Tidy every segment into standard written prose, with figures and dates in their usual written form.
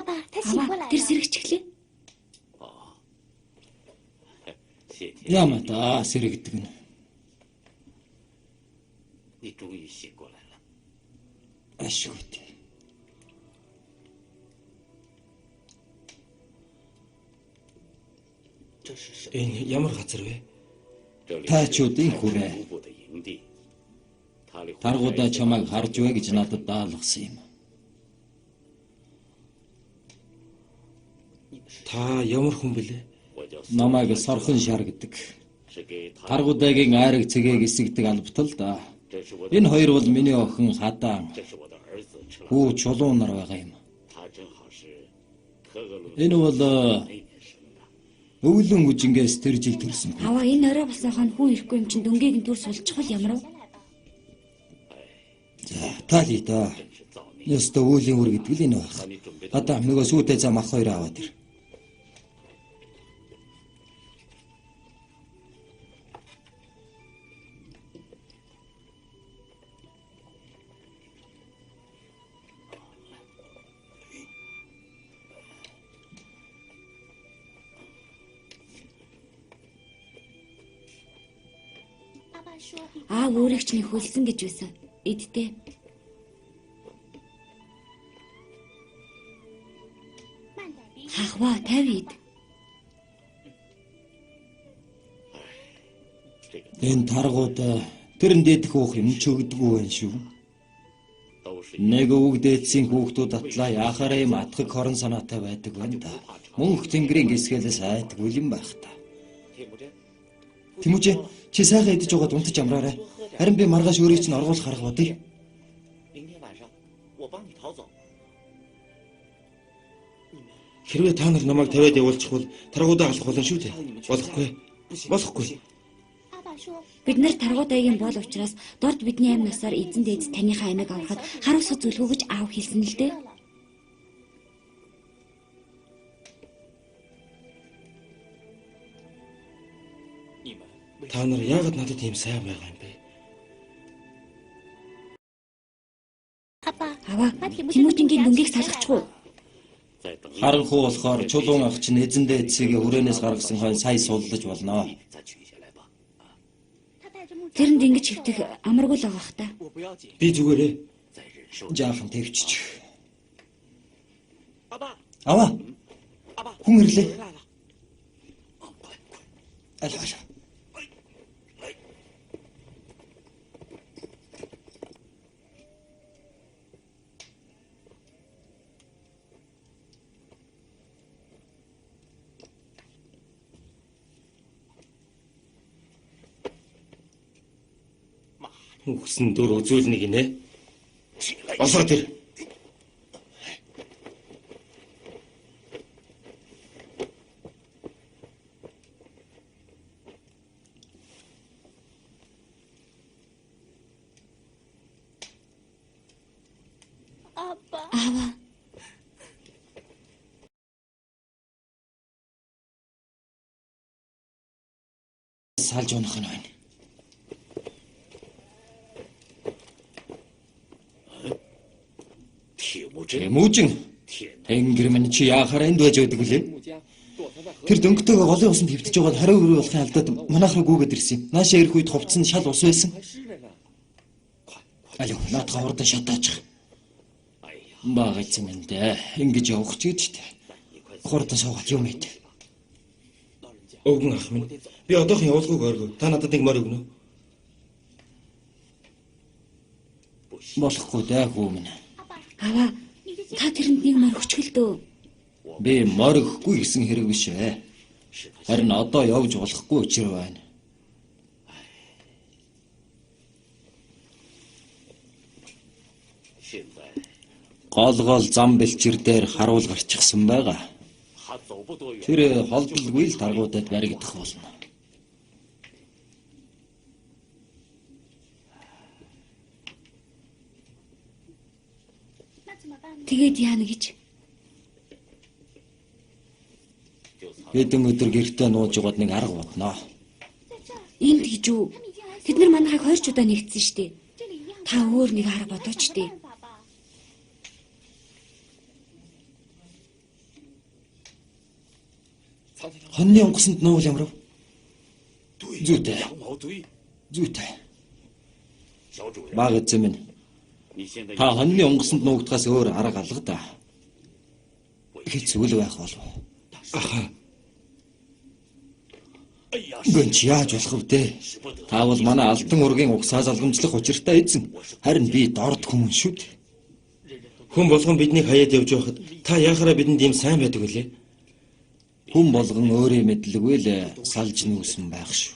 Тэр сэрэгчлээ. Яма та сэрэгдэг нь. Ашигт. Энэ ямар газар вэ? Таачуудын хүрээ. Таргуудаа чамайг харж вэ гэж надад даалгасан юм. Та ямар хүн бэлээ? Намайг сорхон шар гэдэг. Таргуудагийн айраг цэгийг эсэгдэг албатал да. Энэ хоёр бол миний охин Хадаан. Хүү чулуун нар байгаа юм. Энэ бол өвлөн үжингээс тэр жил төрсөн. Аваа энэ орой босоохоо хүн ирэхгүй юм чин дөнгөйг нь дүр сулчихвал ямар вэ? За талида. Яста өвлийн үр гэдэг л энэ байх. Хадаа нөгөө сүйтэй зам ах хоёр аваад ир. Өөрөгч нь хөлсөн гэж байсан. Эдтэй. Хахва 50 эд. Энэ таргууд тэрэн дээдх уух юм ч өгдөггүй байх шүү. Нэг өгдөөцийн хүүхдүүд атлаа яхаараа юм атгах хорон санаатай байдаг байна да. Мөнх тэнгэрийн гисгэлээс айдгүй юм байх та. Тэмүүжээ чи сайхан идэж угаад унтаж амраарай. Харин би маргааш өөрийг чинь оргуулах арга бодъё. Хэрвээ та нар намайг тавиад явуулчих бол таргуудаа алах болно шүү дээ. Болохгүй. Болохгүй. Бид нар таргуудаагийн бол учраас дорд бидний амь насаар эзэн дээд таныхаа амийг аврахад харуулсах зүлгөө гэж аав хэлсэн л дээ. Та нар яагаад надад ийм сайн байгаа юм бэ? Аваа, Тэмүүжингийн дүнгийг салгачихгүй. Харанхуу болохоор чулуун ах чинь эзэндээ эцгийг хүрээнээс гаргасан хойно сая суллаж болно. Тэрэнд ингэж хөвтөх амаргүй л байгаа хта. Би зүгээрээ жаахан төвччих. Аваа. Хүн ирлээ. Алаа. Үхсэн дөр үзүүлнэг нэ. Босоо тэр. Аваа. Салж унах нь байна. Тэмүүжин. Тэнгэр минь чи яахаар энд байж байдаг вүлээ? Тэр дөнгөтэйгээ голын усанд хөвтөж байгаад хариу өрөө болохын алдаад манайхаа гүгээд ирсэн юм. Наашаа ирэх үед хувцсан шал ус байсан. Алуу, наадхаа хурдан шатаачих. Бага эцэн минь дээ. Ингэж явах ч гэж дээ. Хурдан суугаад юм ээ. Өвгөн ах минь. Би одоохон явуулгүйг оргив. Та надад нэг морь өгнө үү? Болохгүй дээ хүү минь. Аваа, та тэрэнд нэг мөр өчгөл дөө. Би морь өгөхгүй гэсэн хэрэг биш ээ. Харин одоо явж болохгүй учраа байна. Гол зам бэлчир дээр харуул гарчихсан байгаа. Тэр холдолгүй л таргуудад баригдах болно. Тэгээд яана гэж. Хэдэн өдөр гэртээ нууж угаад нэг арга бодноо. Энд гэж үү? Тэд нар манайхыг 2 удаа нэгдсэн штэ. Та өөр нэг арга бодооч дээ. Хоньны онгоцонд нуул ямрав. Зүйтэй. Зүйтэй. Баг эзэн минь. Та хоньны онгоцонд нуугдахаас өөр арга алга да. Хэцүү л байх болов. Аха. Гэнч яаж болох вэ? Та бол манай алтан ургийн угсаа залгамжлах учиртай эзэн. Харин би дорд хүмүүс шүү дээ. Хүн болгон биднийг хаяад явж байхад та яахаараа бидэнд ийм сайн байдаг вүлээ? Хүн болгон өөрийн мэдлэггүй л салж нүүсэн байх шүү.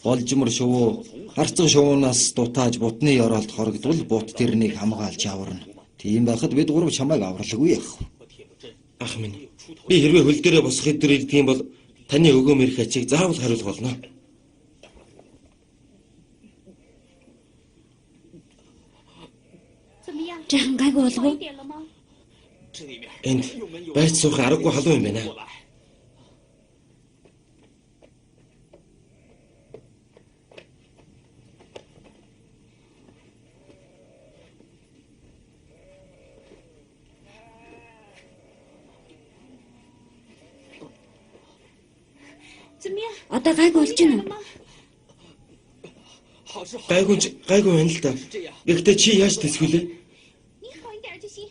Голжмор шувуу, харцаг шувуунаас дутааж бутны ёроолд хорогдвол бут тэрнийг хамгаалж яварна. Тийм байхад бид гурав чамайг авралгүй яах вэ? Ах минь, би хэрвээ хөл дээрээ босох хэдэр ирдэг юм бол таны өгөөмөрх ачийг заавал хариулах болно. Жаахан гайгүй болов уу? Энд байц суух аргагүй халуун юм байна. Одоо гайгүй болж байна уу? Гайгүй байна л да. Гэхдээ чи яаж тэсвэлээ?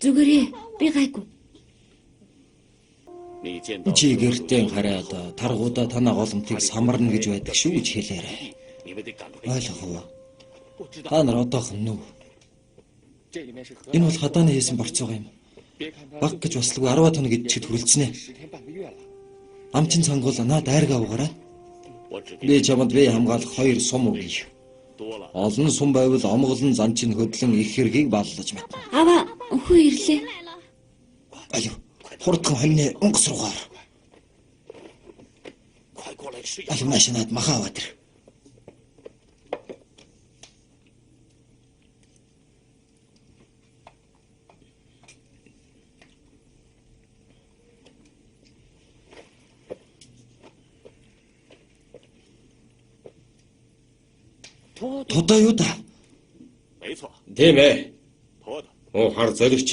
Зүгээрээ би гайгүй. Чи гэртээ хараад таргуудаа танаа голомтыг самарна гэж байдаг шүү гэж хэлээрэй. Ойлгох уу? Та нар одоохон нү. Энэ бол хадааны хийсэн борцоо юм. Баг гэж баслгүй 10 тоног идчихэд хүрэлцэнэ. Амчин цангуул наад айргаа угаарай. Би чамд бие хамгаалах 2 сум өгье. Олон сум байвал омголон занчин хөдлөн их хэргийг баллаж мэднэ. Аваа өхөө ирлээ. Аюу, хурдхан хоньны онгоц руугаар. Аюу машинад махаа тэр. Тодоо юу да? Тийм ээ. Оо хар золигч.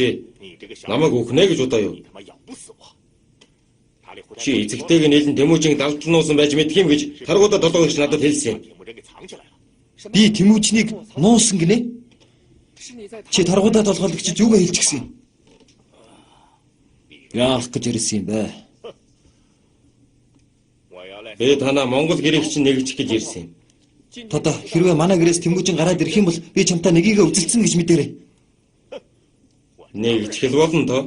Намайг үхнэ гэж удаа юу? Чи эзэгтэйг нэлен Тэмүүжийг далдлнуусан байж мэдх юм гэж таргуудаа толгойч надад хэлсэн. Би Тэмүүжнийг нуусан гинэ. Чи таргуудаа толгойлогч юугаа хэлчихсэн юм? Яах гэж ирсэн юм бэ? Би танаа Монгол гэрийг чинь нэгжих гэж ирсэн юм. Тодоо хэрвээ манай гэрээс Тэмүүжин гараад ирэх юм бол би чамтай нэгийгээ үзэлцэн гэж мэдэрэй. Нэгжих л болно тоо.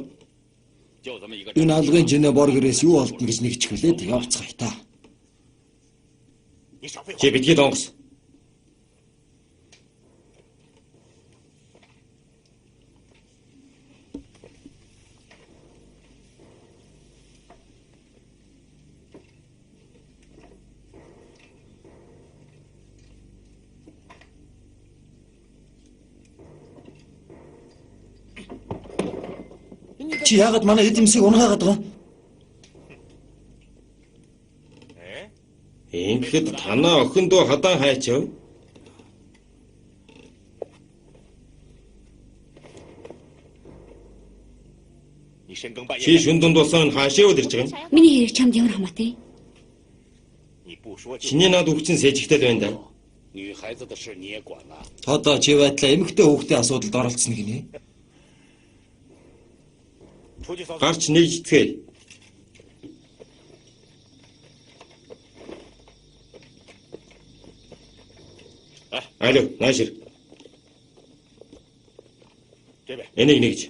Энэ алгын жинэ бор гэрээс юу олдно гэж нэгчгэлээд явцгаая та. Чи битгий донгос. Чи яагаад манай эзэмсийг унгаагаад байгаа? Ингэхэд танаа охин дөө хадаан хайчав. Чи шүндүнд болсон хаашаа ирж байгаа юм? Миний хэрэг чамд ямар хамаатай? Чиний над үхчин сэжигтэй л байна да. Тодоо чи байтлаа эмэгтэй хүүхдийн асуудалд оролцсон гинэ. Гарч нэгжтгэе. Алло, наашир. Энийг нэгж.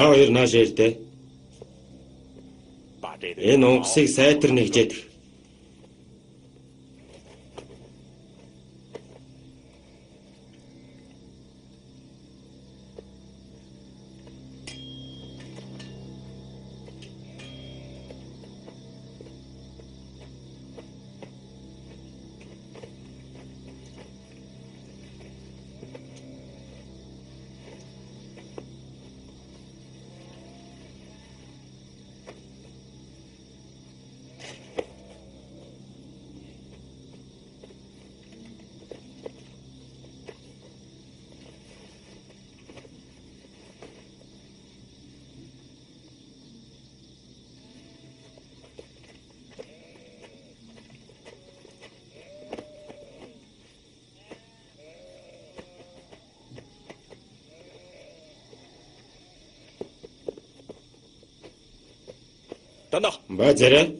Та хоёр нааш ирдэ. Энэ онгоцыг сайтар нэгжээд. Бай зарай.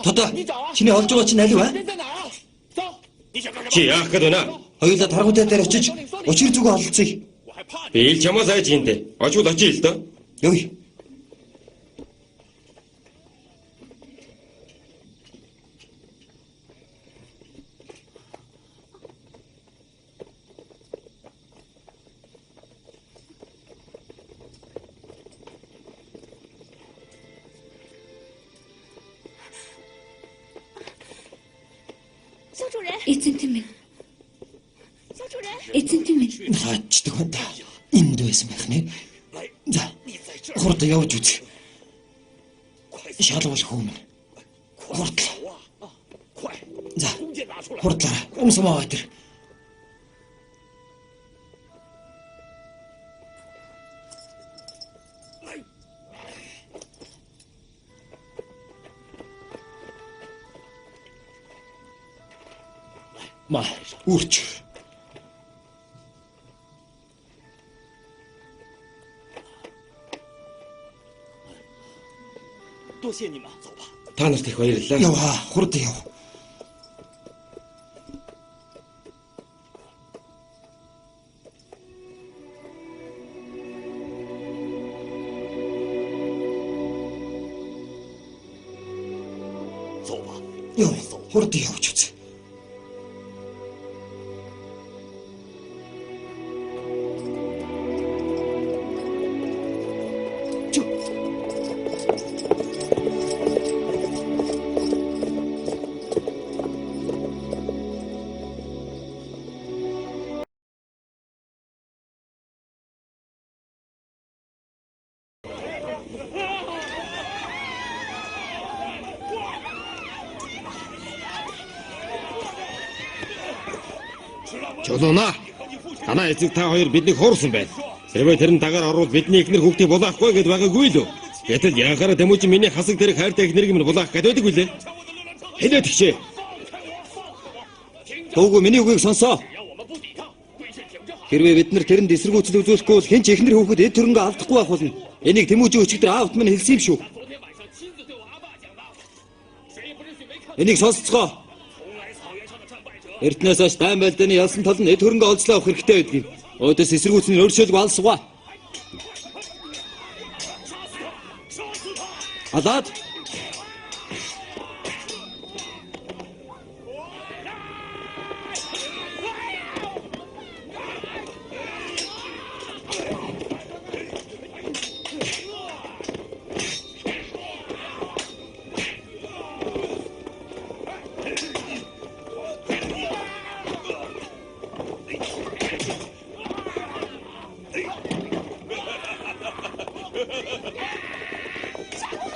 Тодо, чиний олж байгаа чинь алив аа? Чи яах гээд байна? Хоёулаа таргуудаа дээр очиж учир зүгөө олцъё. Би ил чамаас айж юм дээ. Очвол очие л доо. Ёй. Эзэн тийм ээ. Эзэн тийм ээ. Хаачдаг байна да. Энд байсан байх нэ. За. Хурд явж үз. Шалгуул хүмүн. Хурд. За. Хурдлаа. Умсмаа өдр. Ма, үрч. Та нарт их баярлалаа. Яваа, хурд яв. Яв, хурд явж үз. Чулууна. Танаа эцэг та хоёр биднийг хуурсан байна. Хэрвээ тэр нь дагаар орвол бидний эхнэр хүүхдийг булаахгүй гэд байгаагүй л үү? Гэтэл яхаараа тэмүүжин миний хасаг дээрх хайртай эхнэрийг минь булаах гэдэг байдаг үлээ. Хэлээ тэгшээ. Төвгөө миний үгийг сонсоо. Хэрвээ бид нар тэрэнд эсэргүүцэл үзүүлэхгүй бол хэн ч эхнэр хүүхэд эд төрөнгө алдахгүй байх болно. Энийг тэмүүжин өчигдөр аавд минь хэлсэн юм шүү. Энийг сонсцгоо. Эртнээс хойш дайн байлдааны ялсан тал нь эд хөрөнгө олзлоо авах хэрэгтэй байдгийг. Өөдөөс эсэргүүцний өөрчлөлт алсгаа. Алаад.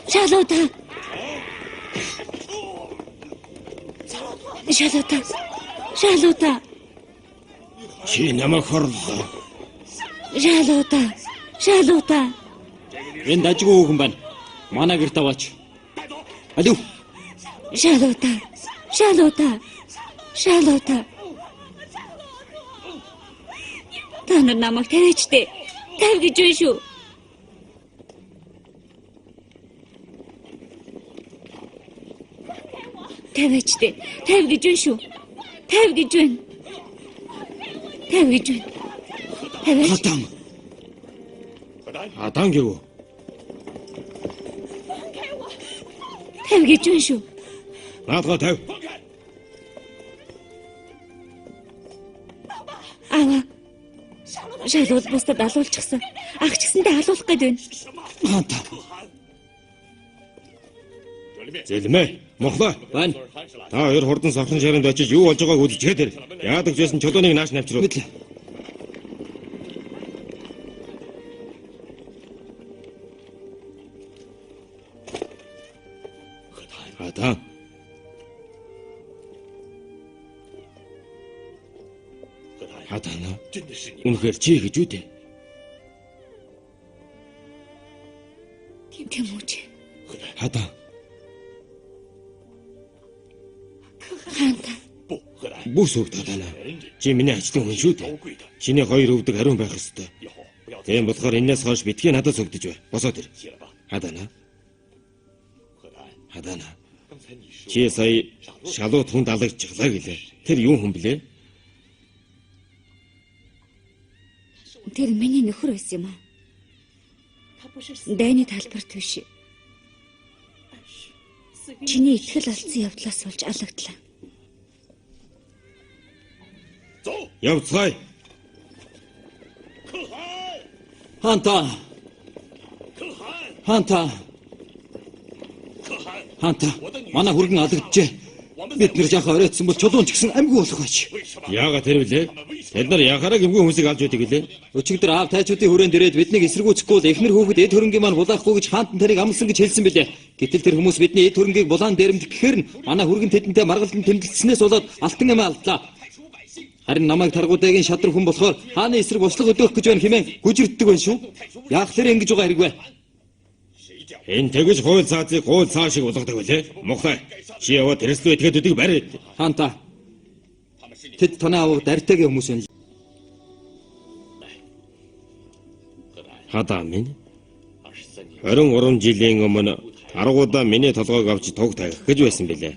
Шалуута. Шалуута. Шалуута. Чи намайг хорлоо. Шалуута. Шалуута. Энд ажгүй хүүхэн байна. Манай гэрт аваач. Алив. Шалуута. Шалуута. Шалуута. Та нар намайг тавьчтэй. Тав гэж байна шүү. Тавьчтэй. Тав гэж байна шүү. Тав гэж байна. Тав гэж байна. Тавьч. Хатан. Адан гэв. Тав гэж байна шүү. Наадгаа тав. Аваа. Шалуул бусдад алуулчихсан. Ах ч гэсэндээ алуулах гээд байна. Хаата. Зэлмэ, мохлоо. Байна. Та хоёр хурдан савхан шаранд очиж юу болж байгааг үзчихээ тэр. Яадаг ч байсан чулууныг нааш навчруу. Мэдлээ. Адан. Адан. Үнэхээр чи гэж үү дээ. Хадаа. Хаанта. Бүс үг тадаана. Чи миний ажлын хүн шүү дээ. Чиний хоёр өвдөг хариун байх ёстой. Тийм болохоор энэс хойш битгий надад сүгдэж бай. Босоод ир. Хадаана. Хадаана. Чи сая шалууд хүнд алгажчихлаа гэлээ. Тэр юу хүн блэ? Тэр миний нөхөр байсан юм аа. Дайны талбарт биш. Чиний итгэл алдсан явдлаас болж алгагдлаа. Явцгаая. Хаанта. Манай хүргэн алгажжээ. Бид нэр жаахан оройтсон бол чулуун ч гэсэн амьгүй болох байж. Яагаад тэр вүлээ? Тэд нар яхаараа гимгүй хүмүүсийг алж байдаг гэлээ. Өчигдөр аав тайчуудын хүрээнд ирээд биднийг эсэргүүцэхгүй бол эхнэр хүүхэд эд хөрөнгийн маань булаахгүй гэж хаантан тарыг амлсан гэж хэлсэн билээ. Гэтэл тэр хүмүүс бидний эд хөрөнгийг булаан дээрэмдэх гэхээр нь манай хүргэн тэдэнтэй маргалдан тэмдэглэснээс болоод алтан амиа алдлаа. Харин намайг таргуудагийн шадар хүн болохоор хааны эсрэг услах өдөөх гэж байна хэмээн гүжирддэг байна шүү. Яах тэр ингэж байгаа хэрэгвэ? Энэ тэгж хууль цаазыг гуйл цаа шиг болгодог байлээ. Мухлай. Чи яваа тэрслүү этгээдүүдийг барь. Хаанта. Тэд танаа аваа дарьтайгийн хүмүүс байна. Хадаа минь. 23 жилийн өмнө аргуудаа миний толгойг авч туг тавих гэж байсан билээ.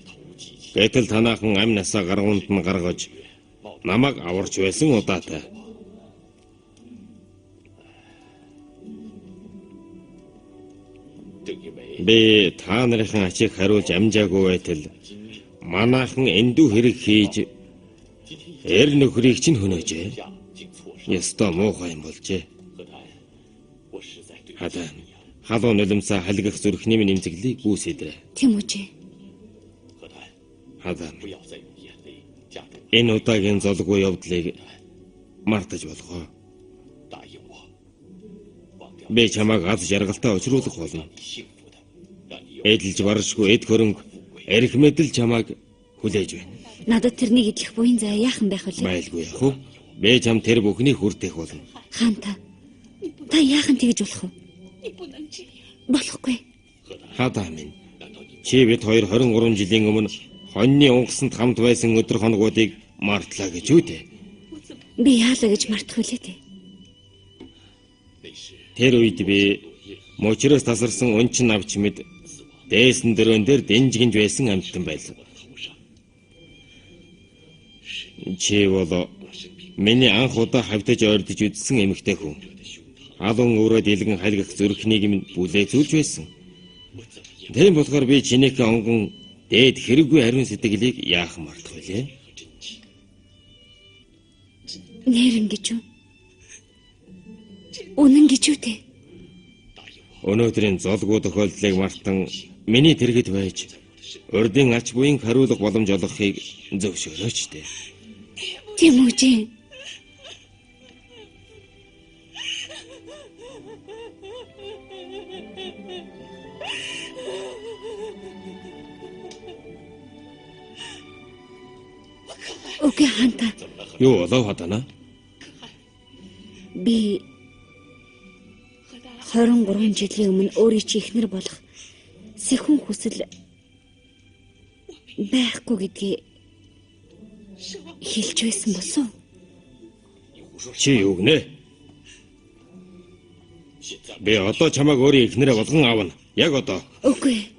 Гэтэл танаахан амь насаа гаргуунд нь гаргаж намайг аварч байсан удаатай. Би та нарын ачийг хариулж амжаагүй байтал манайхан эндүү хэрэг хийж эр нөхрийг чинь хөнөөжээ. Ястаа муухай юм болжээ. Хадаа халуун нулимсаа халигах зүрхний минь имзэглийг гүйсэдрэ. Тийм үгүй. Хадаа. Энэ удаагийн золгүй явдлыг мартаж болгоо. Би чамайг аз жаргалтай очруулах болно. Эдэлж баршгүй эд хөрөнгө эрх мэдэл чамайг хүлээж байна. Надад тэрнийг идэх буян зай яахан байх вэ? Байлгүй яах вэ? Би чам тэр бүхнийг хүртэх болно. Хаанта. Та яахан тэгж болох вэ? Болохгүй. Хадаа минь. Чи бид хоёр 23 жилийн өмнө хоньны унгасанд хамт байсан өдөр хоногуудыг мартлаа гэж үү дээ. Би яалаа гэж мартах үлээ дээ. Тэр үед би мочроос тасарсан унчин авч мэд дээсэн дөрөн дээр дэнжигэнж байсан амьтан байлаа. Чи бол миний анх удаа хавтаж ойрдож үзсэн эмэгтэй хүн. Алуун өрөөд илгэн халигах зүрхнийг минь бүлээцүүлж байсан. Тийм болохоор би чинийхээ онгон дээд хэрэггүй ариун сэтгэлийг яах мартах вүлээ? Нэрэн гэж үү? Үнэн гэж үү те? Өнөөдрийн золгүй тохиолдлыг мартан миний тэргэд байж урдын ач буян хариулах боломж олгохыг зөвшөөрөөч дээ. Тийм үгүй. Окей, Хаанта. Юу болов хадана? Би 23 жилийн өмнө өөрийн чи ихнэр болох сэхүн хүсэл байхгүй гэдгийг хэлж байсан болсон. Чи юу гэнэ? Би одоо чамайг өөрийн ихнэрээ болгон аавна. Яг одоо. Үгүй.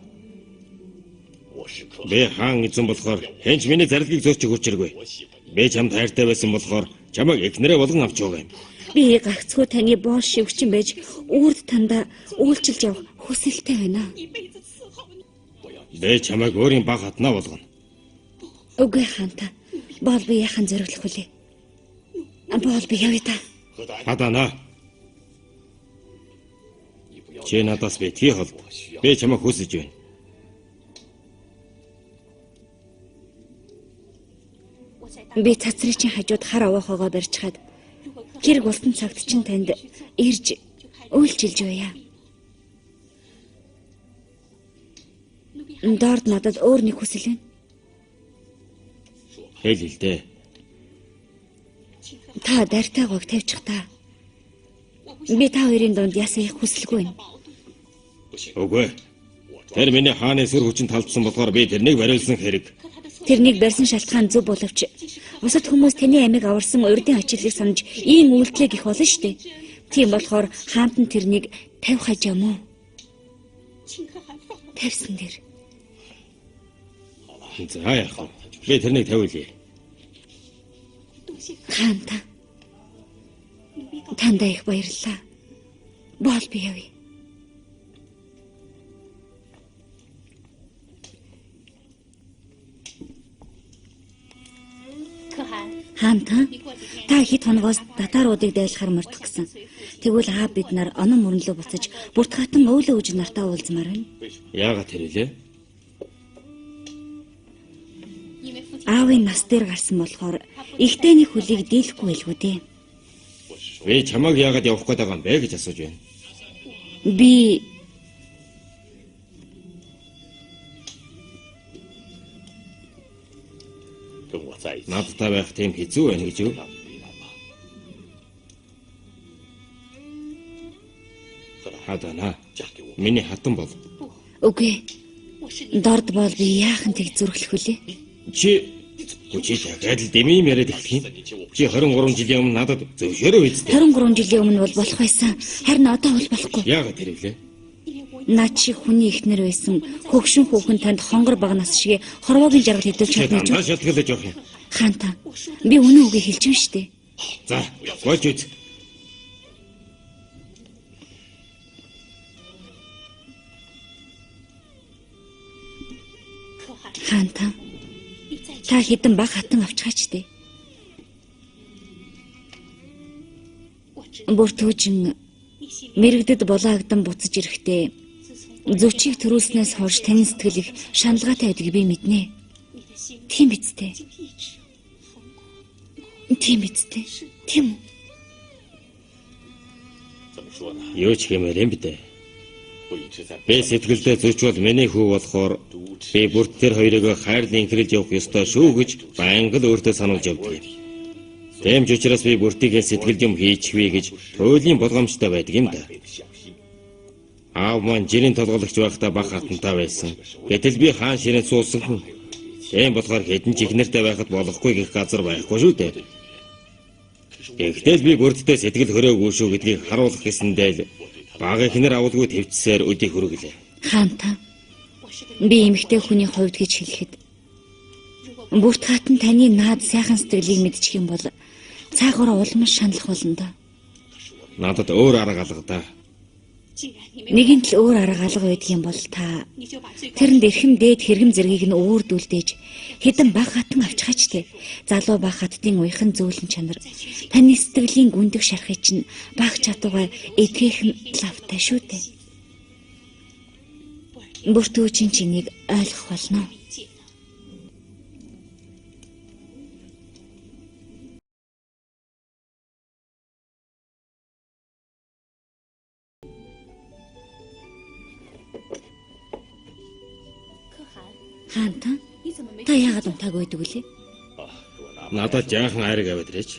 Би хаан эзэн болохоор хэнч миний зарилгийг зөөч өгөөчргүй. Би чамд хайртай байсан болохоор чамайг ихнэрээ болгон авч байгаа юм. Би гагцхүү таны боол шивгчин байж үрд тандаа үйлчилж явах хүсэлтэй байна. Би чамайг өөрийн баг хатнаа болгоно. Үгүй Хаанта. Боол би яхан зориулах вүлээ. Боол би явъя та. Хадана. Чи надаас битгий холд. Би чамайг хүсэж байна. Би цацрын чинь хажууд хар аваахагаа барьж хаад гэрг ултан цагт чинь танд ирж үйлчилж байя. Дорд надад өөр нэг хүсэл байна. Хэл дээ. Та дартайгааг тавьчих та. Би та хоёрын донд ясах хүсэлгүй байна. Үгүй. Тэр миний хааны сүр хүчин талдсан болохоор би тэрнийг бариулсан хэрэг. Тэрнийг барьсан шалтгаан зөв боловч бусад хүмүүс таны амийг аварсан урдын ачааллыг санаж ийм үйлдэлээ гэх болно шүү дээ. Тийм болохоор хаантан тэрнийг тавих хажаа мó. Тавьсан дээр. За яах вэ? Би тэрнийг тавиулъя. Хаанта. Тандаа их баярлалаа. Боол би явъя. Хаанта, та хэд хоногоос татааруудыг дайлахаар мордох гэсэн. Тэгвэл бид нар онон мөрөн рүү буцаж бүрт хатан өөлөө үж нартаа уулзмаар байна. Яагаад тэр үлээ? Аавын нас дээр гарсан болохоор ихтэйний хөлийг дийлэхгүй байлгүй дээ. Би чамайг яагаад явах гээд байгаа юм бэ гэж асууж байна. Би Надтай байх тийм хэцүү байна гэж юу? Хадана. Миний хатан бол. үгүй. Дорд бол би яахан тэг зүрхлэх вүлээ? Чи гадал дэмий яриад эхлэх юм. Чи 23 жилийн өмнө надад зөвшөөрөө үздэй. 23 жилийн өмнө бол болох байсан. Харин одоо бол болохгүй. Яагаад тэр вэ? Наад чи хүний ихнэр байсан. Хөгшин хүүхэн танд хонгор баг нас шиг хорвоогийн жаргал хэдүүлж чадна гэж. Шалтгаалж явах юм. Хаанта. Би үнэн үгийг хэлж байна шүү дээ. За, гойч үз. Хаанта. Та хэдэн баг хатан авчгаач дээ. Бүртүүжин мэрэгдэд булаагдан буцаж ирэхдээ зөвчийг төрүүлснээс хойш таны сэтгэл их шаналгаатай байдгийг би мэднэ. Тийм биз дээ. Тийм биз дээ. Тийм үү? Юу ч хэмээр юм битээ. Би сэтгэлдээ зөрчвөл миний хүү болохоор би бүрт тэр хоёрыг хайрлан инхрэлж явах ёстой шүү гэж байнга л өөртөө сануулж явдаг. Тийм ч учраас би бүртийг сэтгэлд юм хийчихвээ гэж туйлын болгоомжтой байдаг юм да. Аав маань жирийн толгойлогч байхдаа баг хатантай байсан. Гэтэл би хаан ширээнд суусан хүн. Тийм болохоор хэдэн ч ихнэртэй байхад болохгүй гэх газар байхгүй шүү дээ. Гэхдээ би бүртдээ сэтгэл хөрөөгүй шүү гэдгийг харуулах гэсэндээ л баг ихнэр авалгүй төвчсээр өдий хүргэлээ. Хаанта. Би эмэгтэй хүний хувьд гэж хэлэхэд бүрт хатан таны наад сайхан сэтгэлийг мэдчих юм бол цаагаараа улмал шаналх болно да. Надад өөр арга алга да. Нэгэн л өөр арга алга байдаг юм бол та тэрэнд эрхэм дээд хэрэгм зэргийг нь өөрдүүлдэж хэдэн баг хатан авчгаач те. Залуу баг хаттын уяхан зөөлөн чанар таны сэтгэлийн гүндэх шархыг чинь баг чадвараа эдгэхэн лавтай шүү дээ. Бүртүүчин чинийг ойлгох болно. Хаанта, та яагаад унтааг байдаг үлээ? Надад жаахан айраг аваад ирээч.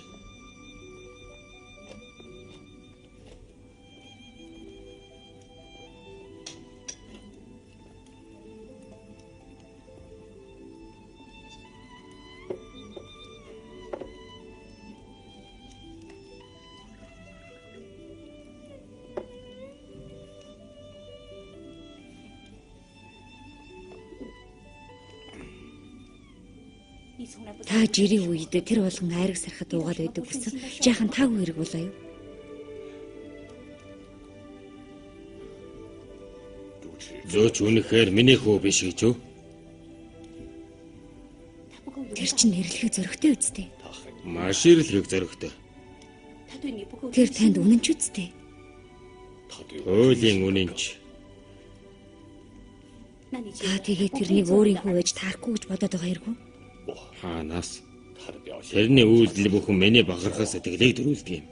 Та жирийн үед тэр болгон айраг сарахад уугаад байдаг гэсэн жаахан таагүй хэрэг болоо юу? Зөөч үнэхээр миний хүү биш гэж юу? Тэр чинь нэрлэхийг зөрөгтэй үсттэй. Маш ирлэх зөрөгтэй. Тэр танд үнэн ч үсттэй. Хуулийн үнэнч. Та тэгээ тэрнийг өөрийнхөө ээж таарахгүй гэж бодоод байгаа хэрэг үү? Хаанаас? Тэрний үйлдэл бүхэн миний бахархах сэтгэлийг төрүүлдэг юм.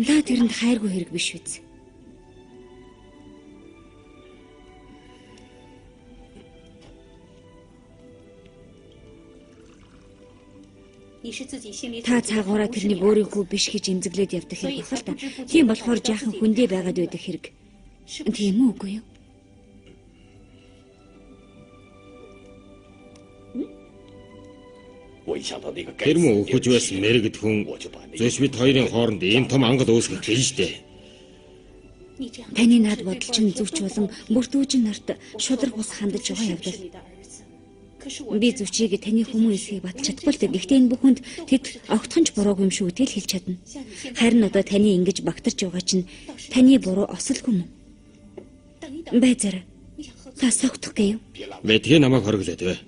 Та тэрэнд хайргүй хэрэг биш үз. Та цаагаараа тэрнийг өөрийнхөө биш гэж эмзэглээд явдаг хэрэг бахал та. Тийм болохоор жаахан хүндээ байгаад байдаг хэрэг. Тийм үү үгүй юу? Тэр мөн өгөж байсан мэрэгд хүн зөвш бид хоёрын хооронд ийм том ангал үүсгэх гэлж дээ. Таны над бодол чинь зүвч болон мөрдүүжин нарт шудраг ус хандаж байгаа явдал. Би зүвчийг таны хүмүүсийг баталж чадахгүй л дээ. Гэхдээ энэ бүхэнд тэд огтхонч буруугүй юм шүү гэдгийг хэлж чадна. Харин одоо таны ингэж багтарч байгаа чинь таны буруу осолгүй мөн. Байзаар. Та согтох гэв. Мэдгээ намайг хориглоод бай.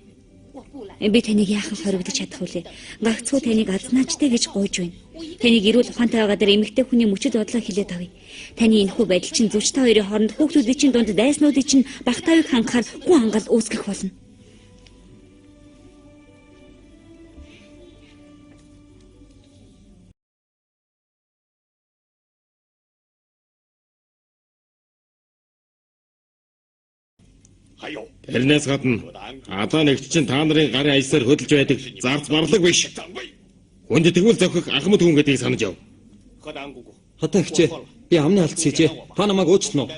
Би таныг яахан хоригдож чадах вүлээ? Гагцхүү таныг азнаачтай гэж гуйж байна. Таныг эрүүл ухаантай байгаа дээр эмэгтэй хүний мөчөд бодлоо хилээд авъя. Таны энэхүү байдал чинь зүвчтэй хоёрын хооронд хүүхдүүдийн чинь дунд дайснуудын чинь багтаавыг хангахаар гүн ангал үүсгэх болно. Тэрнээс гадна одоо нэгт чинь та нарын гарын аясаар хөдөлж байдаг зарц барлаг биш. Хүнд тэгвэл зохих ахмад хүн гэдгийг санаж яв. Хатан хчээ. Би амны алдсан хийжээ. Та намайг уучлах нь уу?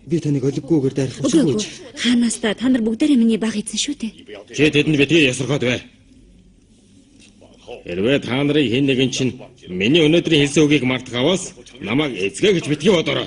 Би таныг олиггүйгээр дайрах юм шиг үү? Хаанаас та нар бүгдээрээ миний баг эзэн шүү дээ. Чи тэдэнд битгий ясархаад бай. Хэрвээ та нарын хэн нэгэн чинь миний өнөөдрийн хэлсэн үгийг мартах аваас намайг эзгээ гэж битгий бодорой.